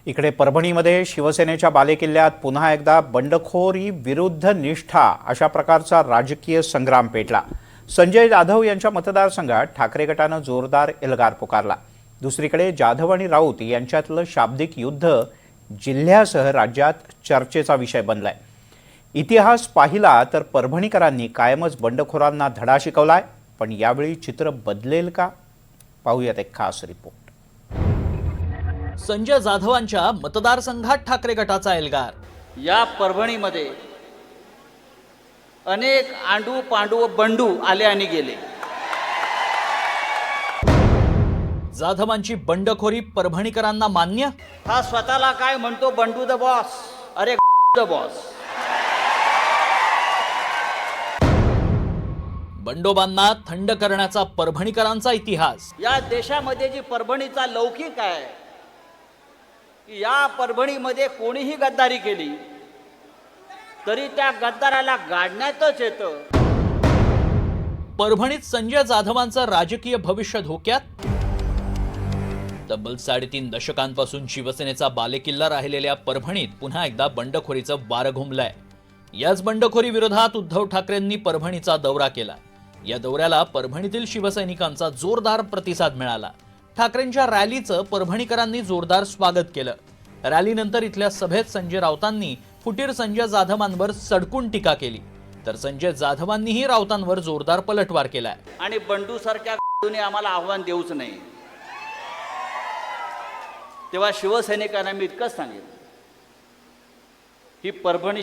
इकडे परभणीमध्ये शिवसेनेच्या बालेकिल्ल्यात पुन्हा एकदा बंडखोरी विरुद्ध निष्ठा अशा प्रकारचा राजकीय संग्राम पेटला। संजय जाधव यांच्या मतदारसंघात ठाकरे गटानं जोरदार एल्गार पुकारला। दुसरीकडे जाधव आणि राऊत यांच्यातलं शाब्दिक युद्ध जिल्ह्यासह राज्यात चर्चेचा विषय बनलाय। इतिहास पाहिला तर परभणीकरांनी कायमच बंडखोरांना धडा शिकवलाय, पण यावेळी चित्र बदलेल का? पाहूयात एक खास रिपोर्ट। संजय जाधवांच्या मतदारसंघात ठाकरे गटाचा एल्गार। या परभणीमध्ये अनेक आंडू पांडू व बंडू आले आणि गेले। जाधवांची बंडखोरी परभणीकरांना मान्य। हा स्वतःला काय म्हणतो, बंडू द बॉस। अरे द बॉस। बंडोबांना थंड करण्याचा परभणीकरांचा इतिहास। या देशामध्ये जी परभणीचा लौकिक आहे की या परभणीमध्ये कोणीही गद्दारी केली तरी त्या गद्दाराला गाडण्यातच येतं। परभणीत संजय जाधवांचं राजकीय भविष्य धोक्यात। तब्बल 3.5 दशकांपासून शिवसेनेचा बालेकिल्ला राहिलेल्या परभणीत पुन्हा एकदा बंडखोरीचं वारं घुमलंय। याच बंडखोरी विरोधात उद्धव ठाकरेंनी परभणीचा दौरा केला। या दौऱ्याला परभणीतील शिवसैनिकांचा जोरदार प्रतिसाद मिळाला। ठाकरेंच्या रॅलीचं परभणीकरांनी जोरदार स्वागत केलं। रॅलीनंतर इथल्या सभेत संजय राऊतांनी फुटीर संजय जाधवांवर सडकून टीका केली, तर संजय जाधवांनीही राऊतांवर जोरदार पलटवार केलाय। आणि बंडू सारख्या आम्हाला आव्हान देऊच नाही। तेव्हा शिवसैनिकांना मी इतकंच सांगेन, ही परभणी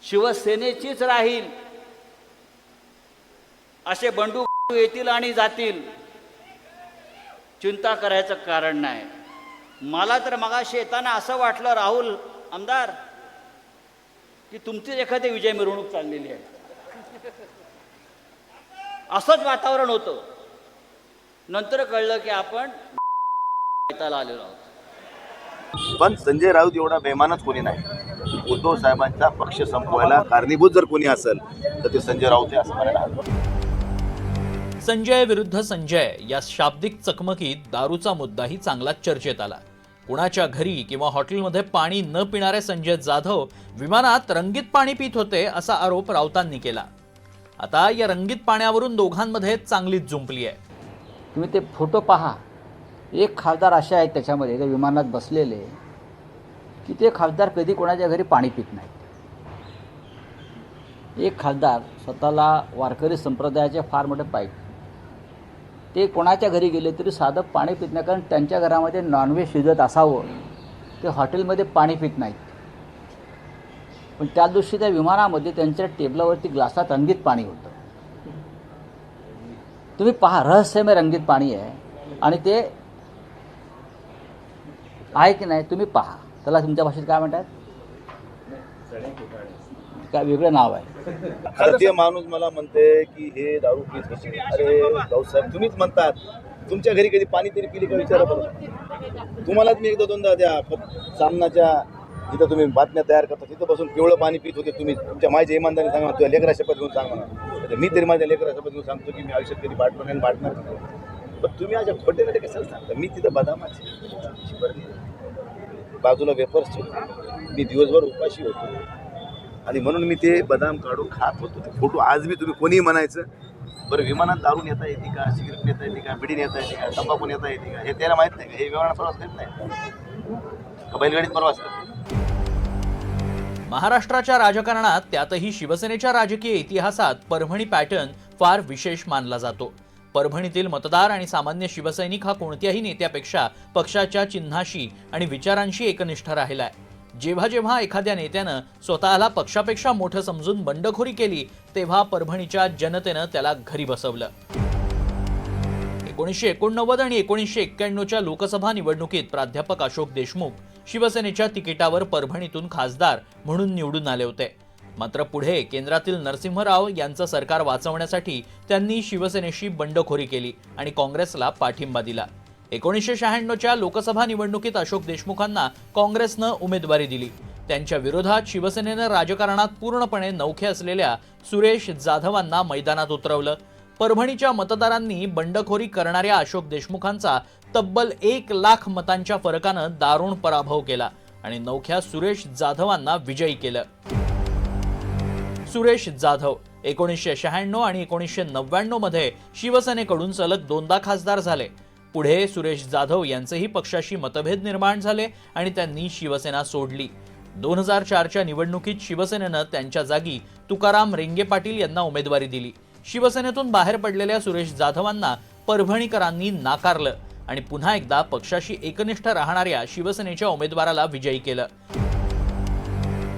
शिवसेनेचीच राहील। असे बंडू येतील आणि जातील, चिंता करायचं कारण नाही। मला तर मगाशी येताना असं वाटलं, राहुल आमदार, की तुमची एखादी विजय मिरवणूक चाललेली आहे, असंच वातावरण होतं। नंतर कळलं की आपण आलेलो आहोत। पण संजय राऊत एवढा बेमानच कोणी नाही। उद्धव साहेबांचा पक्ष संपवायला कारणीभूत जर कोणी असेल तर ते संजय राऊत आहे असं म्हणायला हवं। संजय विरुद्ध संजय या शाब्दिक चकमकीत दारूचा मुद्दाही चांगला चर्चेत आला। कुणाच्या घरी किंवा हॉटेलमध्ये पाणी न पिणारे संजय जाधव विमानात रंगीत पाणी पित होते असा आरोप राऊतांनी केला। आता या रंगीत पाण्यावरून दोघांमध्ये चांगलीच जुंपली आहे। तुम्ही ते फोटो पहा, एक खासदार असे आहेत त्याच्यामध्ये, ते विमानात बसलेले, की ते खासदार कधी कोणाच्या घरी पाणी पित नाहीत। एक खासदार स्वतःला वारकरी संप्रदायाचे फार मोठे पाईप, ते कोणाच्या घरी गेले तरी साधं पाणी पित नाही, कारण त्यांच्या घरामध्ये नॉनव्हेज शिजत असावं, ते हॉटेलमध्ये पाणी पित नाहीत। पण त्या दिवशी त्या विमानामध्ये त्यांच्या टेबलावरती ग्लासात रंगीत पाणी होतं। तुम्ही पहा, रहस्यमय रंगीत पाणी आहे आणि ते आहे की नाही तुम्ही पहा। त्याला तुमच्या भाषेत काय म्हणतात, काय वेगळं नाव आहे। भारतीय माणूस मला म्हणते की हे दारू पीत होते। अरे राऊतसाहेब, तुम्हीच म्हणतात, तुमच्या घरी कधी पाणी तरी पिली का विचारा बरं। तुम्हालाच मी एकदा दोनदा त्या सामनाच्या जिथं तुम्ही बातम्या तयार करता तिथं बसून पिवळं पाणी पित होते तुम्ही। तुमच्या माझ्या इमानदारी सांगा, तुझ्या लेकरा शपथ घेऊन सांग म्हणा। मी तरी माझ्या लेकरा शपथ घेऊन सांगतो की मी आयुष्यात कधी बाटणार। पण तुम्ही आज खोटे कशाला सांगता? मी तिथं बदामाची बाजूला वेफर्स ठेवतो, मी दिवसभर उपाशी होतो आणि म्हणून मी ते बदाम काढून खात होतो। ते फोटो आज मी तुम्ही कोणीही म्हणायचं, बरं विमानात दारू नेता येते का, सिगरेट नेता येते का, बिडी नेता येते का, तंबाखू नेता येते का, हे त्याला माहीत नाही का? हे विमानात प्रवास करत नाही का बैलगाडीत प्रवास करते? महाराष्ट्राच्या राजकारणात, त्यातही शिवसेनेच्या राजकीय इतिहासात परभणी पॅटर्न फार विशेष मानला जातो। परभणीतील मतदार आणि सामान्य शिवसैनिक हा कोणत्याही नेत्यापेक्षा पक्षाच्या चिन्हाशी आणि विचारांशी एकनिष्ठ राहिलाय। जेव्हा जेव्हा एखाद्या नेत्यानं स्वतःला पक्षापेक्षा मोठं समजून बंडखोरी केली, तेव्हा परभणीच्या जनतेनं त्याला घरी बसवलं। 1989 आणि 1991च्या लोकसभा निवडणुकीत प्राध्यापक अशोक देशमुख शिवसेनेच्या तिकिटावर परभणीतून खासदार म्हणून निवडून आले होते। मात्र पुढे केंद्रातील नरसिंहराव यांचं सरकार वाचवण्यासाठी त्यांनी शिवसेनेशी बंडखोरी केली आणि काँग्रेसला पाठिंबा दिला। 1996च्या लोकसभा निवडणुकीत अशोक देशमुखांना काँग्रेसनं उमेदवारी दिली। त्यांच्या विरोधात शिवसेनेनं राजकारणात पूर्णपणे नवखे असलेल्या सुरेश जाधवांना मैदानात उतरवलं। परभणीच्या मतदारांनी बंडखोरी करणाऱ्या अशोक देशमुखांचा तब्बल 1 लाख मतांच्या फरकानं दारुण पराभव केला आणि नवख्या सुरेश जाधवांना विजयी केलं. सुरेश जाधव 1996 आणि 1999 मध्ये शिवसेनेकडून सलग 2दा खासदार झाले. पुढे सुरेश जाधव यांचेही पक्षाशी मतभेद निर्माण झाले आणि त्यांनी शिवसेना सोडली. 2004च्या निवडणुकीत शिवसेनेनं त्यांच्या जागी तुकाराम रेंगे पाटील यांना उमेदवारी दिली. शिवसेनेतून बाहेर पडलेल्या सुरेश जाधवांना परभणीकरांनी नाकारलं आणि पुन्हा एकदा पक्षाशी एकनिष्ठ राहणाऱ्या शिवसेनेच्या उमेदवाराला विजयी केलं.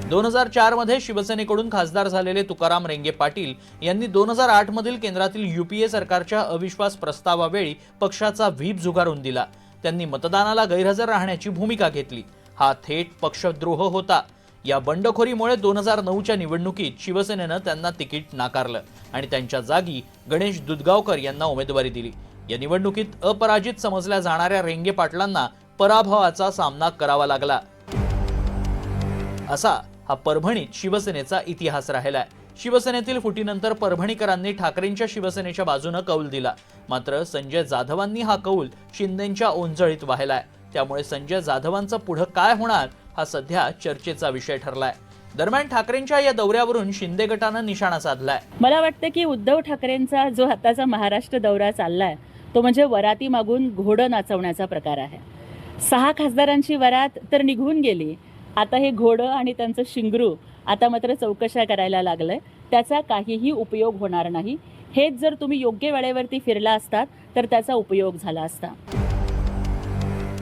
2004 मध्ये शिवसेनेकडून खासदार झालेले तुकाराम रेंगे पाटील यांनी 2008 मधील केंद्रातील युपीए सरकारच्या अविश्वास प्रस्तावावेळी पक्षाचा व्हीप झुगारून दिला. त्यांनी मतदानाला गैरहजर राहण्याची भूमिका घेतली. हा थेट पक्षद्रोह होता. या बंडखोरीमुळे 2009च्या निवडणुकीत शिवसेनेनं त्यांना तिकीट नाकारलं आणि त्यांच्या जागी गणेश दुधगावकर यांना उमेदवारी दिली. या निवडणुकीत अपराजित समजल्या जाणाऱ्या रेंगे पाटलांना पराभवाचा सामना करावा लागला. असा हा परभणीत शिवसेनेचा इतिहास राहिलाय. शिवसेनेतील फुटीनंतर परभणीकरांनी ठाकरेंच्या शिवसेनेच्या बाजूने कौल दिला. मात्र संजय जाधवांनी हा कौल शिंदेंच्या ओंजळीत वाहिलाय. त्यामुळे संजय जाधवांचं पुढे काय होणार हा सध्या चर्चेचा विषय ठरलाय. दरम्यान ठाकरेंच्या या दौऱ्यावरून शिंदे गटानं निशाणा साधलाय. मला वाटतं की उद्धव ठाकरेंचा जो आताचा महाराष्ट्र दौरा चाललाय तो म्हणजे वराती मागून घोडं नाचवण्याचा प्रकार आहे. 6 खासदारांची वरात तर निघून गेली. आता हे घोडं आणि त्यांचं शिंगरू आता मात्र चौकशा करायला लागलंय. त्याचा काहीही उपयोग होणार नाही. हेच जर तुम्ही योग्य वेळेवरती फिरला असतात तर त्याचा उपयोग झाला असता.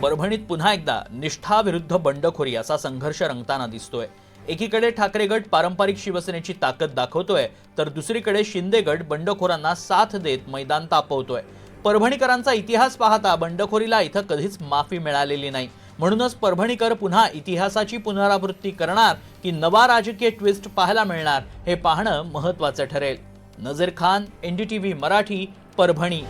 परभणीत पुन्हा एकदा निष्ठा विरुद्ध बंडखोरी असा संघर्ष रंगताना दिसतोय. एकीकडे ठाकरे गट पारंपरिक शिवसेनेची ताकद दाखवतोय तर दुसरीकडे शिंदे गट बंडखोरांना साथ देत मैदान तापवतोय. परभणीकरांचा इतिहास पाहता बंडखोरीला इथं कधीच माफी मिळालेली नाही. म्हणूनच परभणीकर पुन्हा इतिहासाची पुनरावृत्ती करणार की नवा राजकीय ट्विस्ट पाहायला मिळणार हे पाहणं महत्त्वाचं ठरेल. नझीर खान, NDTV मराठी, परभणी.